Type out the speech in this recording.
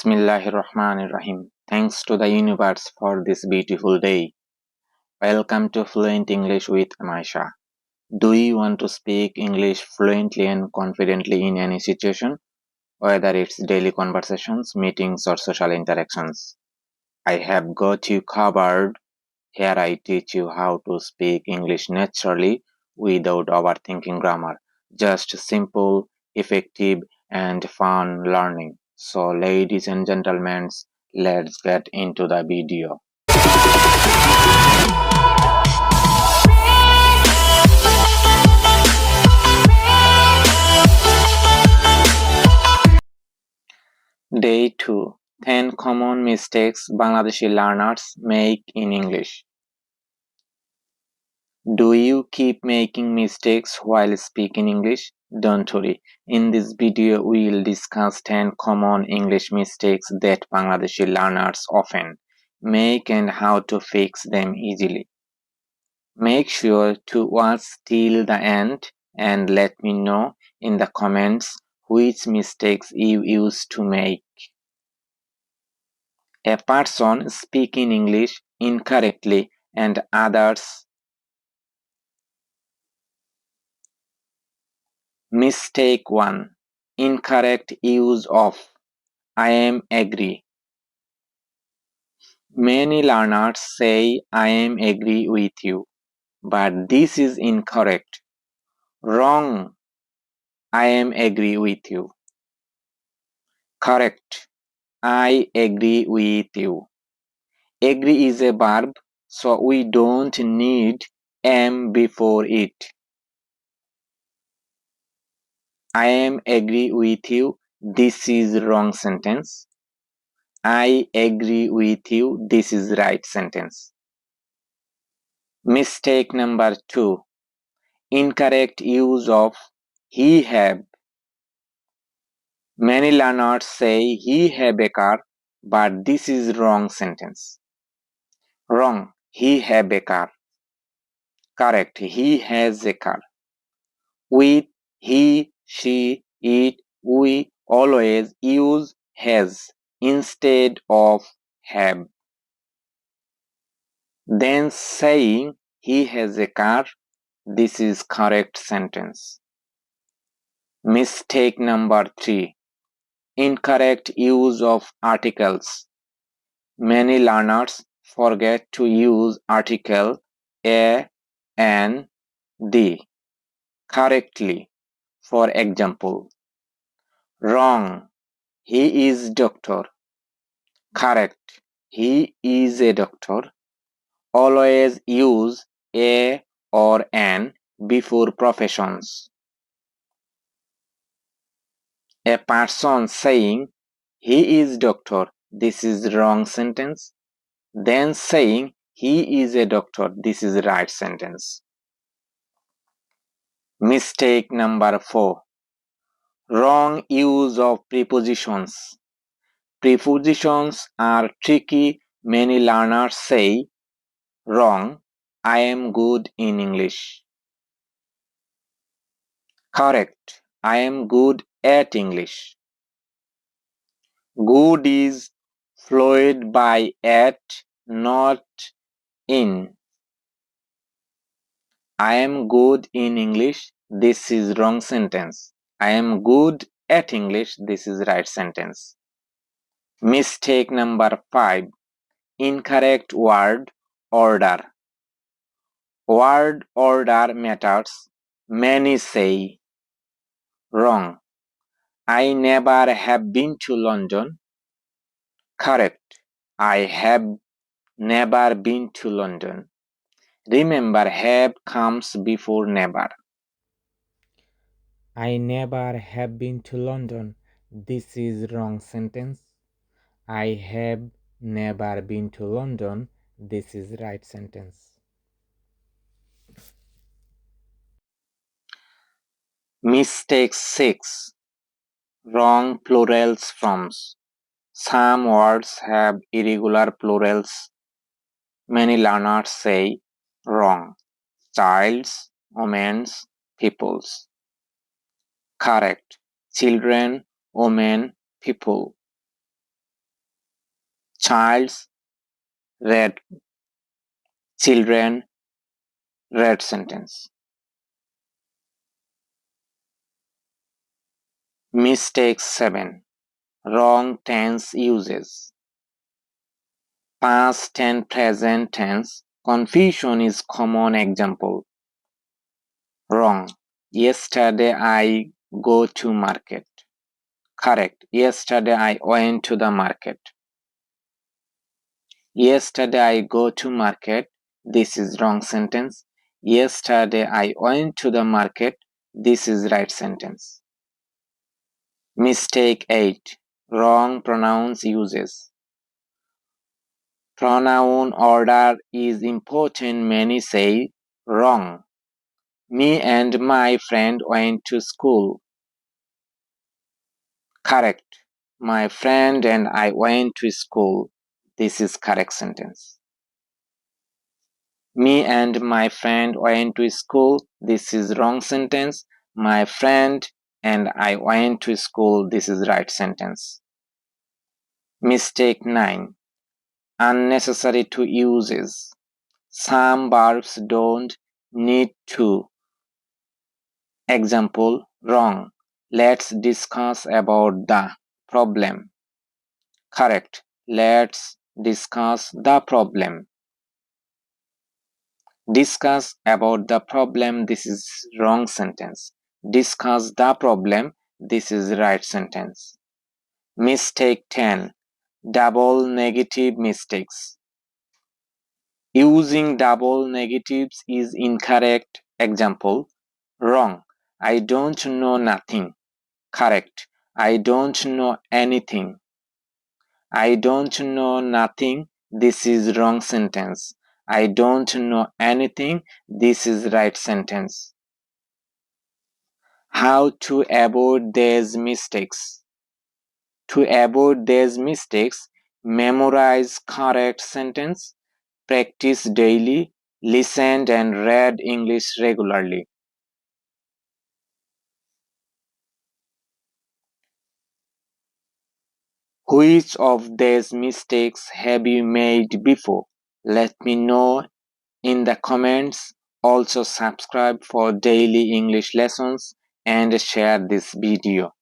Bismillahirrahmanirrahim. Thanks to the universe for this beautiful day. Welcome to Fluent English with M I Shah. Do you want to speak English fluently and confidently in any situation, whether it's daily conversations, meetings, or social interactions? I have got you covered. Here I teach you how to speak English naturally without overthinking grammar. Just simple, effective, and fun learning. So, ladies and gentlemen, let's get into the video. Day 2: 10 common mistakes Bangladeshi learners make in English. Do you keep making mistakes while speaking English? Don't worry. In this video, we'll discuss 10 common English mistakes that Bangladeshi learners often make and how to fix them easily. Make sure to watch till the end and let me know in the comments which mistakes you used to make. A person speaking English incorrectly and others. Mistake 1. Incorrect use of I am agree. Many learners say I am agree with you, but this is incorrect. Wrong. I am agree with you. Correct. I agree with you. Agree is a verb, so we don't need am before it. I am agree with you. This is wrong sentence. I agree with you. This is right sentence. Mistake number 2. Incorrect use of he have. Many learners say he have a car, but this is wrong sentence. Wrong. He have a car. Correct. He has a car. With he, she, it, we always use has instead of have. Then saying he has a car, this is correct sentence. Mistake number 3. Incorrect use of articles. Many learners forget to use article a, and the correctly. For example, wrong. He is doctor. Correct. He is a doctor. Always use a or an before professions. A person saying he is doctor, this is wrong sentence. Then saying he is a doctor, this is right sentence. Mistake number 4. Wrong use of prepositions. Prepositions are tricky. Many learners say wrong. I am good in English. Correct. I am good at English. Good is followed by at, not in. I am good in English. This is wrong sentence. I am good at English. This is right sentence. Mistake number 5. Incorrect word order. Word order matters. Many say wrong. I never have been to London. Correct. I have never been to London. Remember, have comes before never. I never have been to London. This is wrong sentence. I have never been to London. This is right sentence. Mistake 6. Wrong plurals forms. Some words have irregular plurals. Many learners say wrong. Childs, women's, peoples. Correct. Children, women, people. Child's, read. Children, read sentence. Mistake 7. Wrong tense uses. Past and present tense. Confusion is common example. Wrong. Yesterday I go to market. Correct. Yesterday I went to the market. Yesterday I go to market. This is wrong sentence. Yesterday I went to the market. This is right sentence. Mistake 8. Wrong pronouns uses. Pronoun order is important. Many say wrong. Me and my friend went to school. Correct. My friend and I went to school. This is correct sentence. Me and my friend went to school. This is wrong sentence. My friend and I went to school. This is right sentence. Mistake 9. Unnecessary to uses. Some verbs don't need to. Example, wrong. Let's discuss about the problem. Correct. Let's discuss the problem. Discuss about the problem. This is wrong sentence. Discuss the problem. This is right sentence. Mistake 10. Double negative mistakes. Using double negatives is incorrect. Example, wrong. I don't know nothing. Correct. I don't know anything. I don't know nothing. This is wrong sentence. I don't know anything. This is right sentence. How to avoid these mistakes? To avoid these mistakes, memorize correct sentence, practice daily, listen and read English regularly. Which of these mistakes have you made before? Let me know in the comments. Also subscribe for daily English lessons and share this video.